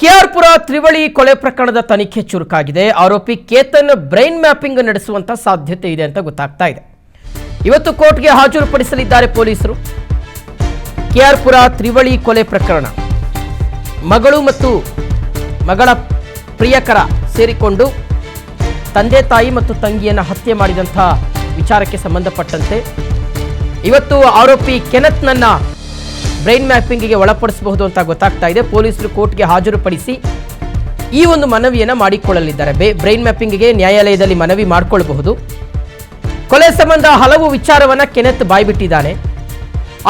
ಕೆಆರ್ಪುರ ತ್ರಿವಳಿ ಕೊಲೆ ಪ್ರಕರಣದ ತನಿಖೆ ಚುರುಕಾಗಿದೆ. ಆರೋಪಿ ಕೇತನ್ ಬ್ರೈನ್ ಮ್ಯಾಪಿಂಗ್ ನಡೆಸುವಂತ ಸಾಧ್ಯತೆ ಇದೆ ಅಂತ ಗೊತ್ತಾಗ್ತಾ ಇದೆ. ಇವತ್ತು ಕೋರ್ಟ್ಗೆ ಹಾಜರುಪಡಿಸಲಿದ್ದಾರೆ ಪೊಲೀಸರು. ಕೆಆರ್ಪುರ ತ್ರಿವಳಿ ಕೊಲೆ ಪ್ರಕರಣ, ಮಗಳು ಮತ್ತು ಮಗಳ ಪ್ರಿಯಕರ ಸೇರಿಕೊಂಡು ತಂದೆ ತಾಯಿ ಮತ್ತು ತಂಗಿಯನ್ನು ಹತ್ಯೆ ಮಾಡಿದಂಥ ವಿಚಾರಕ್ಕೆ ಸಂಬಂಧಪಟ್ಟಂತೆ ಇವತ್ತು ಆರೋಪಿ ಕೆನತ್ನನ್ನ ಬ್ರೈನ್ ಮ್ಯಾಪಿಂಗ್ಗೆ ಒಳಪಡಿಸಬಹುದು ಅಂತ ಗೊತ್ತಾಗ್ತಾ ಇದೆ. ಪೊಲೀಸರು ಕೋರ್ಟ್ಗೆ ಹಾಜರುಪಡಿಸಿ ಈ ಒಂದು ಮನವಿಯನ್ನು ಮಾಡಿಕೊಳ್ಳಲಿದ್ದಾರೆ. ಬ್ರೈನ್ ಮ್ಯಾಪಿಂಗ್ಗೆ ನ್ಯಾಯಾಲಯದಲ್ಲಿ ಮನವಿ ಮಾಡಿಕೊಳ್ಳಬಹುದು. ಕೊಲೆ ಸಂಬಂಧ ಹಲವು ವಿಚಾರವನ್ನ ಕೆನೆತ್ ಬಾಯ್ಬಿಟ್ಟಿದ್ದಾನೆ.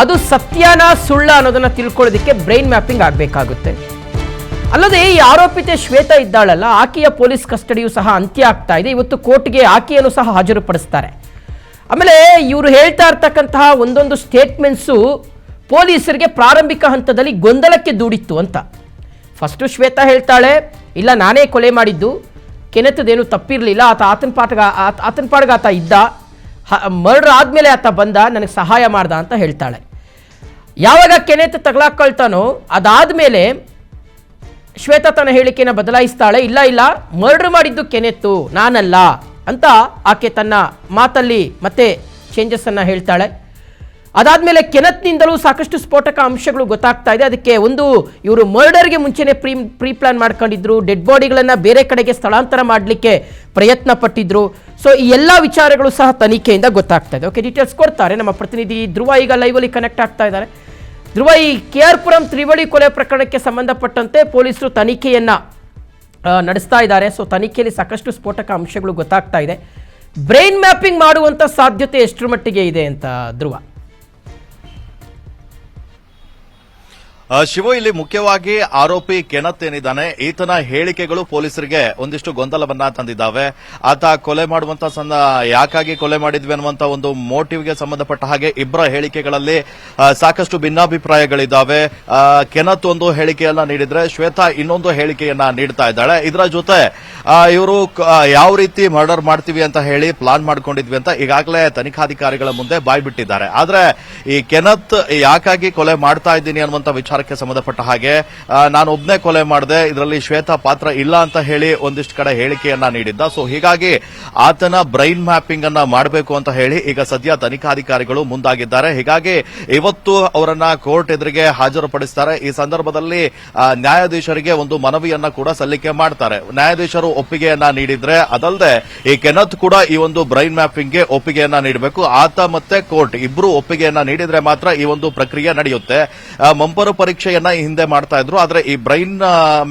ಅದು ಸತ್ಯನ ಸುಳ್ಳ ಅನ್ನೋದನ್ನ ತಿಳ್ಕೊಳ್ಳೋದಕ್ಕೆ ಬ್ರೈನ್ ಮ್ಯಾಪಿಂಗ್ ಆಗಬೇಕಾಗುತ್ತೆ. ಅಲ್ಲದೆ ಈ ಆರೋಪಿತೆ ಶ್ವೇತಾ ಇದ್ದಾಳಲ್ಲ, ಆಕೆಯ ಪೊಲೀಸ್ ಕಸ್ಟಡಿಯೂ ಸಹ ಅಂತ್ಯ ಆಗ್ತಾ ಇದೆ. ಇವತ್ತು ಕೋರ್ಟ್ಗೆ ಆಕೆಯನ್ನು ಸಹ ಹಾಜರುಪಡಿಸ್ತಾರೆ. ಆಮೇಲೆ ಇವರು ಹೇಳ್ತಾ ಇರ್ತಕ್ಕಂತಹ ಒಂದೊಂದು ಸ್ಟೇಟ್ಮೆಂಟ್ಸು ಪೊಲೀಸರಿಗೆ ಪ್ರಾರಂಭಿಕ ಹಂತದಲ್ಲಿ ಗೊಂದಲಕ್ಕೆ ದೂಡಿತ್ತು ಅಂತ. ಫಸ್ಟು ಶ್ವೇತಾ ಹೇಳ್ತಾಳೆ, ಇಲ್ಲ ನಾನೇ ಕೊಲೆ ಮಾಡಿದ್ದು, ಕೆನೆತ್ತದೇನು ತಪ್ಪಿರಲಿಲ್ಲ, ಆತನ ಪಾಡ್ಗೆ ಆತ ಇದ್ದ, ಮರ್ಡರ್ ಆದಮೇಲೆ ಆತ ಬಂದ, ನನಗೆ ಸಹಾಯ ಮಾಡ್ದ ಅಂತ ಹೇಳ್ತಾಳೆ. ಯಾವಾಗ ಕೆನೆತ್ ತಗಲಾಕೊಳ್ತಾನೋ ಅದಾದಮೇಲೆ ಶ್ವೇತಾ ತನ್ನ ಹೇಳಿಕೆಯನ್ನು ಬದಲಾಯಿಸ್ತಾಳೆ. ಇಲ್ಲ ಮರ್ಡರ್ ಮಾಡಿದ್ದು ಕೆನೆತ್ತು, ನಾನಲ್ಲ ಅಂತ ಆಕೆ ತನ್ನ ಮಾತಲ್ಲಿ ಮತ್ತೆ ಚೇಂಜಸ್ಸನ್ನು ಹೇಳ್ತಾಳೆ. ಅದಾದಮೇಲೆ ಕೆನತ್ನಿಂದಲೂ ಸಾಕಷ್ಟು ಸ್ಫೋಟಕ ಅಂಶಗಳು ಗೊತ್ತಾಗ್ತಾ ಇದೆ. ಅದಕ್ಕೆ ಒಂದು ಇವರು ಮರ್ಡರ್ಗೆ ಮುಂಚೆನೇ ಪ್ರೀ ಪ್ಲಾನ್ ಮಾಡ್ಕೊಂಡಿದ್ರು, ಡೆಡ್ ಬಾಡಿಗಳನ್ನು ಬೇರೆ ಕಡೆಗೆ ಸ್ಥಳಾಂತರ ಮಾಡಲಿಕ್ಕೆ ಪ್ರಯತ್ನ ಪಟ್ಟಿದ್ರು. ಸೊ ಈ ಎಲ್ಲ ವಿಚಾರಗಳು ಸಹ ತನಿಖೆಯಿಂದ ಗೊತ್ತಾಗ್ತಾ ಇದೆ. ಓಕೆ, ಡೀಟೇಲ್ಸ್ ಕೊಡ್ತಾರೆ ನಮ್ಮ ಪ್ರತಿನಿಧಿ ಧ್ರುವ. ಈಗ ಲೈವಲ್ಲಿ ಕನೆಕ್ಟ್ ಆಗ್ತಾ ಇದ್ದಾರೆ. ಧ್ರುವ, ಈ ಕೆಆರ್ಪುರಂ ತ್ರಿವಳಿ ಕೊಲೆ ಪ್ರಕರಣಕ್ಕೆ ಸಂಬಂಧಪಟ್ಟಂತೆ ಪೊಲೀಸರು ತನಿಖೆಯನ್ನ ನಡೆಸ್ತಾ ಇದ್ದಾರೆ. ಸೊ ತನಿಖೆಯಲ್ಲಿ ಸಾಕಷ್ಟು ಸ್ಫೋಟಕ ಅಂಶಗಳು ಗೊತ್ತಾಗ್ತಾ ಇದೆ. ಬ್ರೈನ್ ಮ್ಯಾಪಿಂಗ್ ಮಾಡುವಂತ ಸಾಧ್ಯತೆ ಎಷ್ಟರ ಮಟ್ಟಿಗೆ ಇದೆ ಅಂತ ಧ್ರುವ? ಶಿವು, ಇಲ್ಲಿ ಮುಖ್ಯವಾಗಿ ಆರೋಪಿ ಕೆನತ್ ಏನಿದ್ದಾನೆ, ಈತನ ಹೇಳಿಕೆಗಳು ಪೊಲೀಸರಿಗೆ ಒಂದಿಷ್ಟು ಗೊಂದಲವನ್ನ ತಂದಿದ್ದಾವೆ. ಆತ ಕೊಲೆ ಮಾಡುವಂತ ಯಾಕಾಗಿ ಕೊಲೆ ಮಾಡಿದ್ವಿ ಅನ್ನುವಂತ ಒಂದು ಮೋಟಿವ್ಗೆ ಸಂಬಂಧಪಟ್ಟ ಹಾಗೆ ಇಬ್ಬರ ಹೇಳಿಕೆಗಳಲ್ಲಿ ಸಾಕಷ್ಟು ಭಿನ್ನಾಭಿಪ್ರಾಯಗಳಿದ್ದಾವೆ. ಕೆನತ್ ಒಂದು ಹೇಳಿಕೆಯನ್ನ ನೀಡಿದ್ರೆ ಶ್ವೇತಾ ಇನ್ನೊಂದು ಹೇಳಿಕೆಯನ್ನ ನೀಡ್ತಾ ಇದ್ದಾಳೆ. ಇದರ ಜೊತೆ ಇವರು ಯಾವ ರೀತಿ ಮರ್ಡರ್ ಮಾಡ್ತೀವಿ ಅಂತ ಹೇಳಿ ಪ್ಲಾನ್ ಮಾಡ್ಕೊಂಡಿದ್ವಿ ಅಂತ ಈಗಾಗಲೇ ತನಿಖಾಧಿಕಾರಿಗಳ ಮುಂದೆ ಬಾಯ್ಬಿಟ್ಟಿದ್ದಾರೆ. ಆದ್ರೆ ಈ ಕೆನತ್ ಯಾಕಾಗಿ ಕೊಲೆ ಮಾಡ್ತಾ ಇದ್ದೀನಿ ಅನ್ನುವಂತ ವಿಚಾರಕ್ಕೆ ಸಂಬಂಧಪಟ್ಟ ಹಾಗೆ ನಾನು ಒಬ್ನೇ ಕೊಲೆ ಮಾಡಿದೆ, ಇದರಲ್ಲಿ ಶ್ವೇತಾ ಪಾತ್ರ ಇಲ್ಲ ಅಂತ ಹೇಳಿ ಒಂದಿಷ್ಟು ಕಡೆ ಹೇಳಿಕೆಯನ್ನ ನೀಡಿದ್ದ. ಸೊ ಹೀಗಾಗಿ ಆತನ ಬ್ರೈನ್ ಮ್ಯಾಪಿಂಗ್ ಅನ್ನ ಮಾಡಬೇಕು ಅಂತ ಹೇಳಿ ಈಗ ಸದ್ಯ ತನಿಖಾಧಿಕಾರಿಗಳು ಮುಂದಾಗಿದ್ದಾರೆ. ಹೀಗಾಗಿ ಇವತ್ತು ಅವರನ್ನ ಕೋರ್ಟ್ ಎದುರಿಗೆ ಹಾಜರುಪಡಿಸುತ್ತಾರೆ. ಈ ಸಂದರ್ಭದಲ್ಲಿ ನ್ಯಾಯಾಧೀಶರಿಗೆ ಒಂದು ಮನವಿಯನ್ನ ಕೂಡ ಸಲ್ಲಿಕೆ ಮಾಡ್ತಾರೆ. ನ್ಯಾಯಾಧೀಶರು ಒಪ್ಪಿಗೆಯನ್ನ ನೀಡಿದ್ರೆ, ಅದಲ್ಲದೆ ಈ ಕೆನತ್ ಕೂಡ ಈ ಒಂದು ಬ್ರೈನ್ ಮ್ಯಾಪಿಂಗ್ಗೆ ಒಪ್ಪಿಗೆಯನ್ನ ನೀಡಬೇಕು. ಆತ ಮತ್ತೆ ಕೋರ್ಟ್ ಇಬ್ರು ಒಪ್ಪಿಗೆಯನ್ನ ನೀಡಿದ್ರೆ ಮಾತ್ರ ಈ ಒಂದು ಪ್ರಕ್ರಿಯೆ ನಡೆಯುತ್ತೆ. ಬಂಪರ್ ಪರೀಕ್ಷೆಯನ್ನ ಹಿಂದೆ ಮಾಡ್ತಾ ಇದ್ರು, ಆದ್ರೆ ಈ ಬ್ರೈನ್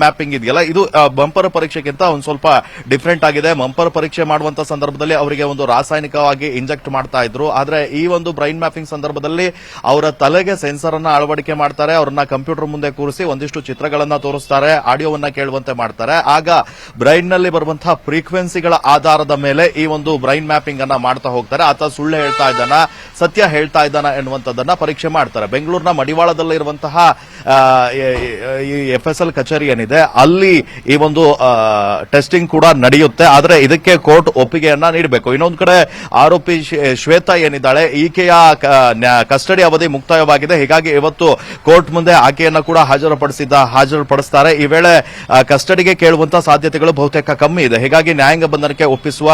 ಮ್ಯಾಪಿಂಗ್ ಇದೆಯಲ್ಲ, ಇದು ಬಂಪರ್ ಪರೀಕ್ಷೆಗಿಂತ ಒಂದು ಸ್ವಲ್ಪ ಡಿಫರೆಂಟ್ ಆಗಿದೆ. ಬಂಪರ್ ಪರೀಕ್ಷೆ ಮಾಡುವಂತ ಸಂದರ್ಭದಲ್ಲಿ ಅವರಿಗೆ ಒಂದು ರಾಸಾಯನಿಕವಾಗಿ ಇಂಜೆಕ್ಟ್ ಮಾಡ್ತಾ ಇದ್ರು. ಆದ್ರೆ ಈ ಒಂದು ಬ್ರೈನ್ ಮ್ಯಾಪಿಂಗ್ ಸಂದರ್ಭದಲ್ಲಿ ಅವರ ತಲೆಗೆ ಸೆನ್ಸರ್ ಅನ್ನ ಅಳವಡಿಕೆ ಮಾಡ್ತಾರೆ. ಅವರನ್ನ ಕಂಪ್ಯೂಟರ್ ಮುಂದೆ ಕೂರಿಸಿ ಒಂದಿಷ್ಟು ಚಿತ್ರಗಳನ್ನ ತೋರಿಸ್ತಾರೆ, ಆಡಿಯೋವನ್ನ ಕೇಳುವಂತೆ ಮಾಡ್ತಾರೆ. ಆಗ ಬ್ರೈನ್ ನಲ್ಲಿ ಬರುವಂತಹ ಫ್ರೀಕ್ವೆನ್ಸಿಗಳ ಆಧಾರದ ಮೇಲೆ ಈ ಒಂದು ಬ್ರೈನ್ ಮ್ಯಾಪಿಂಗ್ ಅನ್ನ ಮಾಡ್ತಾ ಹೋಗ್ತಾರೆ. ಆತ ಸುಳ್ಳು ಹೇಳ್ತಾ ಇದ್ದಾನ, ಸತ್ಯ ಹೇಳ್ತಾ ಇದ್ದಾನ ಎನ್ನುವಂಥದ್ದನ್ನ ಪರೀಕ್ಷೆ ಮಾಡ್ತಾರೆ. ಬೆಂಗಳೂರಿನ ಮಡಿವಾಳದಲ್ಲಿರುವಂತಹ FSL ಕಚೇರಿ ಏನಿದೆ ಅಲ್ಲಿ ಈ ಒಂದು ಟೆಸ್ಟಿಂಗ್ ಕೂಡ ನಡೆಯುತ್ತೆ. ಆದ್ರೆ ಇದಕ್ಕೆ ಕೋರ್ಟ್ ಒಪ್ಪಿಗೆಯನ್ನ ನೀಡಬೇಕು. ಇನ್ನೊಂದು ಕಡೆ ಆರೋಪಿ ಶ್ವೇತಾ ಏನಿದ್ದಾಳೆ, ಈಕೆಯ ಕಸ್ಟಡಿ ಅವಧಿ ಮುಕ್ತಾಯವಾಗಿದೆ. ಹೀಗಾಗಿ ಇವತ್ತು ಕೋರ್ಟ್ ಮುಂದೆ ಆಕೆಯನ್ನ ಕೂಡ ಹಾಜರುಪಡಿಸುತ್ತಾರೆ. ಈ ವೇಳೆ ಕಸ್ಟಡಿಗೆ ಕೇಳುವಂತಹ ಸಾಧ್ಯತೆಗಳು ಬಹುತೇಕ ಕಮ್ಮಿ ಇದೆ. ಹೀಗಾಗಿ ನ್ಯಾಯಾಂಗ ಬಂಧನಕ್ಕೆ ಒಪ್ಪಿಸುವ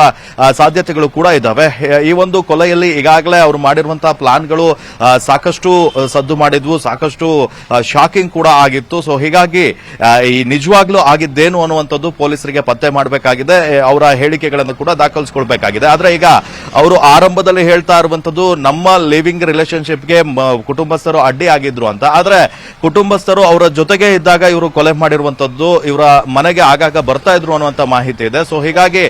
ಸಾಧ್ಯತೆಗಳು ಕೂಡ ಇದ್ದಾವೆ. ಈ ಒಂದು ಕೊಲೆಯಲ್ಲಿ ಈಗಾಗಲೇ ಅವರು ಮಾಡಿರುವಂತಹ ಪ್ಲಾನ್ಗಳು ಸಾಕಷ್ಟು ಸದ್ದು ಮಾಡಿದ್ವು, ಸಾಕಷ್ಟು ಶಾಕಿಂಗ್ ಕೂಡ ಆಗಿತ್ತು. ಸೊ ಹೀಗಾಗಿ ಈ ನಿಜವಾಗ್ಲೂ ಆಗಿದ್ದೇನು ಅನ್ನುವಂಥದ್ದು ಪೊಲೀಸರಿಗೆ ಪತ್ತೆ ಮಾಡಬೇಕಾಗಿದೆ. ಅವರ ಹೇಳಿಕೆಗಳನ್ನು ಕೂಡ ದಾಖಲಿಸಿಕೊಳ್ಬೇಕಾಗಿದೆ. ಆದ್ರೆ ಈಗ ಅವರು ಆರಂಭದಲ್ಲಿ ಹೇಳ್ತಾ ಇರುವಂತದ್ದು ನಮ್ಮ ಲಿವಿಂಗ್ ರಿಲೇಶನ್ಶಿಪ್ಗೆ ಕುಟುಂಬಸ್ಥರು ಅಡ್ಡಿ ಆಗಿದ್ರು ಅಂತ. ಆದ್ರೆ ಕುಟುಂಬಸ್ಥರು ಅವರ ಜೊತೆಗೆ ಇದ್ದಾಗ ಇವರು ಕೊಲೆ ಮಾಡಿರುವಂತದ್ದು, ಇವರ ಮನೆಗೆ ಆಗಾಗ ಬರ್ತಾ ಇದ್ರು ಅನ್ನುವಂತ ಮಾಹಿತಿ ಇದೆ. ಸೊ ಹೀಗಾಗಿ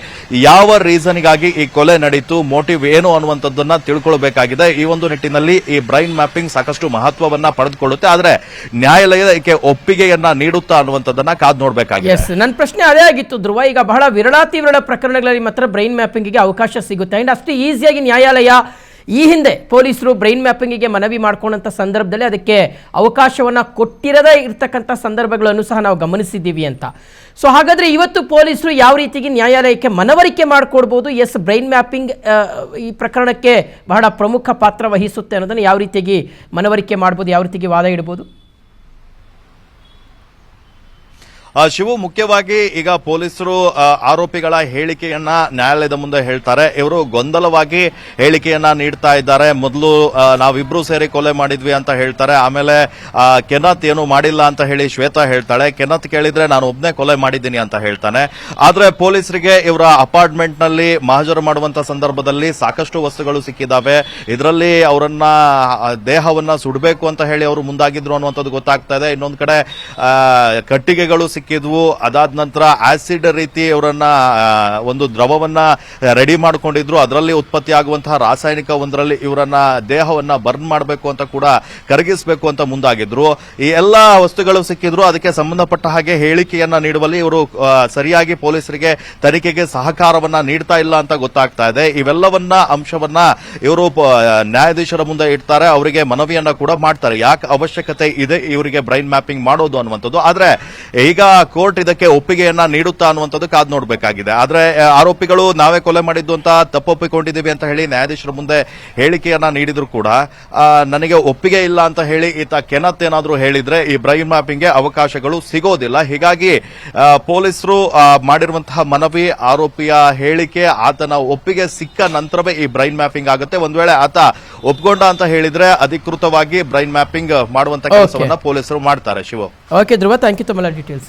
ಯಾವ ರೀಸನ್ಗಾಗಿ ಈ ಕೊಲೆ ನಡೀತು, ಮೋಟಿವ್ ಏನು ಅನ್ನುವಂಥದ್ದನ್ನ ತಿಳ್ಕೊಳ್ಬೇಕಾಗಿದೆ. ಈ ಒಂದು ನಿಟ್ಟಿನಲ್ಲಿ ಈ ಬ್ರೈನ್ ಮ್ಯಾಪಿಂಗ್ ಸಾಕಷ್ಟು ಮಹತ್ವವನ್ನ ಪಡೆದುಕೊಳ್ಳುತ್ತೆ. ಆದ್ರೆ ನ್ಯಾಯಾಲಯ ಇದಕ್ಕೆ ಒಪ್ಪಿಗೆಯನ್ನ ನೀಡುತ್ತಾ ಅನ್ನುವಂಥದ್ದನ್ನ ಕಾದು ನೋಡಬೇಕಾಗಿದೆ. ನನ್ನ ಪ್ರಶ್ನೆ ಅದೇ ಆಗಿತ್ತು ಧ್ರುವ. ಈಗ ಬಹಳ ವಿರಳಾತಿ ವಿರಳ ಪ್ರಕರಣಗಳಲ್ಲಿ ಮಾತ್ರ ಬ್ರೈನ್ ಮ್ಯಾಪಿಂಗ್ಗೆ ಅವಕಾಶ ಸಿಗುತ್ತೆ. ಅಂಡ್ ಅಷ್ಟು ಈಸಿಯಾಗಿ ನ್ಯಾಯಾಲಯ ಈ ಹಿಂದೆ ಪೊಲೀಸರು ಬ್ರೈನ್ ಮ್ಯಾಪಿಂಗ್ಗೆ ಮನವಿ ಮಾಡ್ಕೊಂಡಂಥ ಸಂದರ್ಭದಲ್ಲಿ ಅದಕ್ಕೆ ಅವಕಾಶವನ್ನು ಕೊಟ್ಟಿರದೇ ಇರತಕ್ಕಂಥ ಸಂದರ್ಭಗಳನ್ನು ಸಹ ನಾವು ಗಮನಿಸಿದ್ದೀವಿ ಅಂತ. ಸೊ ಹಾಗಾದರೆ ಇವತ್ತು ಪೊಲೀಸರು ಯಾವ ರೀತಿಗೆ ನ್ಯಾಯಾಲಯಕ್ಕೆ ಮನವರಿಕೆ ಮಾಡಿಕೊಡ್ಬೋದು, ಎಸ್ ಬ್ರೈನ್ ಮ್ಯಾಪಿಂಗ್ ಈ ಪ್ರಕರಣಕ್ಕೆ ಬಹಳ ಪ್ರಮುಖ ಪಾತ್ರ ವಹಿಸುತ್ತೆ ಅನ್ನೋದನ್ನು ಯಾವ ರೀತಿಯಾಗಿ ಮನವರಿಕೆ ಮಾಡ್ಬೋದು, ಯಾವ ರೀತಿಗೆ ವಾದ ಇಡ್ಬೋದು? ಶಿವು, ಮುಖ್ಯವಾಗಿ ಈಗ ಪೊಲೀಸರು ಆರೋಪಿಗಳ ಹೇಳಿಕೆಯನ್ನ ನ್ಯಾಯಾಲಯದ ಮುಂದೆ ಹೇಳ್ತಾರೆ. ಇವರು ಗೊಂದಲವಾಗಿ ಹೇಳಿಕೆಯನ್ನ ನೀಡ್ತಾ ಇದ್ದಾರೆ. ಮೊದಲು ನಾವಿಬ್ರು ಸೇರಿ ಕೊಲೆ ಮಾಡಿದ್ವಿ ಅಂತ ಹೇಳ್ತಾರೆ. ಆಮೇಲೆ ಕೆನತ್ ಏನು ಮಾಡಿಲ್ಲ ಅಂತ ಹೇಳಿ ಶ್ವೇತಾ ಹೇಳ್ತಾಳೆ. ಕೆನತ್ ಕೇಳಿದ್ರೆ ನಾನು ಒಬ್ನೇ ಕೊಲೆ ಮಾಡಿದ್ದೀನಿ ಅಂತ ಹೇಳ್ತಾನೆ. ಆದ್ರೆ ಪೊಲೀಸರಿಗೆ ಇವರ ಅಪಾರ್ಟ್ಮೆಂಟ್ ನಲ್ಲಿ ಮಹಜರು ಮಾಡುವಂತ ಸಂದರ್ಭದಲ್ಲಿ ಸಾಕಷ್ಟು ವಸ್ತುಗಳು ಸಿಕ್ಕಿದಾವೆ. ಇದರಲ್ಲಿ ಅವರನ್ನ ದೇಹವನ್ನ ಸುಡಬೇಕು ಅಂತ ಹೇಳಿ ಅವರು ಮುಂದಾಗಿದ್ರು ಅನ್ನುವಂಥದ್ದು ಗೊತ್ತಾಗ್ತಾ ಇದೆ. ಇನ್ನೊಂದು ಕಡೆ ಕಟ್ಟಿಗೆಗಳು ಸಿಕ್ಕಿದ್ವು. ಅದಾದ ನಂತರ ಆಸಿಡ್ ರೀತಿ ಅವರನ್ನ ಒಂದು ದ್ರವವನ್ನ ರೆಡಿ ಮಾಡ್ಕೊಂಡಿದ್ರು. ಅದರಲ್ಲಿ ಉತ್ಪತ್ತಿ ಆಗುವಂತಹ ರಾಸಾಯನಿಕ ಒಂದರಲ್ಲಿ ಇವರನ್ನ ದೇಹವನ್ನ ಬರ್ನ್ ಮಾಡಬೇಕು ಅಂತ ಕೂಡ ಕರಗಿಸಬೇಕು ಅಂತ ಮುಂದಾಗಿದ್ರು. ಈ ಎಲ್ಲಾ ವಸ್ತುಗಳು ಸಿಕ್ಕಿದ್ರು. ಅದಕ್ಕೆ ಸಂಬಂಧಪಟ್ಟ ಹಾಗೆ ಹೇಳಿಕೆಯನ್ನ ನೀಡುವಲ್ಲಿ ಇವರು ಸರಿಯಾಗಿ ಪೊಲೀಸರಿಗೆ ತನಿಖೆಗೆ ಸಹಕಾರವನ್ನ ನೀಡ್ತಾ ಇಲ್ಲ ಅಂತ ಗೊತ್ತಾಗ್ತಾ ಇದೆ. ಇವೆಲ್ಲವನ್ನ ಅಂಶವನ್ನ ಇವರು ನ್ಯಾಯಾಧೀಶರ ಮುಂದೆ ಇಡ್ತಾರೆ. ಅವರಿಗೆ ಮನವಿಯನ್ನ ಕೂಡ ಮಾಡ್ತಾರೆ. ಯಾಕೆ ಅವಶ್ಯಕತೆ ಇದೆ ಇವರಿಗೆ ಬ್ರೈನ್ ಮ್ಯಾಪಿಂಗ್ ಮಾಡೋದು ಅನ್ನುವಂಥದ್ದು. ಆದ್ರೆ ಈಗ ಕೋರ್ಟ್ ಇದಕ್ಕೆ ಒಪ್ಪಿಗೆಯನ್ನ ನೀಡುತ್ತಾ ಅನ್ನುವಂಥದ್ದು ಕಾದ್ ನೋಡಬೇಕಾಗಿದೆ. ಆದ್ರೆ ಆರೋಪಿಗಳು ನಾವೇ ಕೊಲೆ ಮಾಡಿದ್ದು ಅಂತ ತಪ್ಪೊಪ್ಪಿಕೊಂಡಿದ್ದೀವಿ ಅಂತ ಹೇಳಿ ನ್ಯಾಯಾಧೀಶರ ಮುಂದೆ ಹೇಳಿಕೆಯನ್ನ ನೀಡಿದ್ರು ಕೂಡ ನನಗೆ ಒಪ್ಪಿಗೆ ಇಲ್ಲ ಅಂತ ಹೇಳಿ ಈತ ಕೆನತ್ ಏನಾದ್ರೂ ಹೇಳಿದ್ರೆ ಈ ಬ್ರೈನ್ ಮ್ಯಾಪಿಂಗ್ಗೆ ಅವಕಾಶಗಳು ಸಿಗೋದಿಲ್ಲ. ಹೀಗಾಗಿ ಪೊಲೀಸರು ಮಾಡಿರುವಂತಹ ಮನವಿ, ಆರೋಪಿಯ ಹೇಳಿಕೆ, ಆತನ ಒಪ್ಪಿಗೆ ಸಿಕ್ಕ ನಂತರವೇ ಈ ಬ್ರೈನ್ ಮ್ಯಾಪಿಂಗ್ ಆಗುತ್ತೆ. ಒಂದ್ ವೇಳೆ ಆತ ಒಪ್ಕೊಂಡ ಅಂತ ಹೇಳಿದ್ರೆ ಅಧಿಕೃತವಾಗಿ ಬ್ರೈನ್ ಮ್ಯಾಪಿಂಗ್ ಮಾಡುವಂತ ಕೆಲಸವನ್ನ ಪೊಲೀಸರು ಮಾಡ್ತಾರೆ. Shiva, okay Dhruva, thank you ತಮ್ಮೆಲ್ಲ ಡೀಟೇಲ್ಸ್.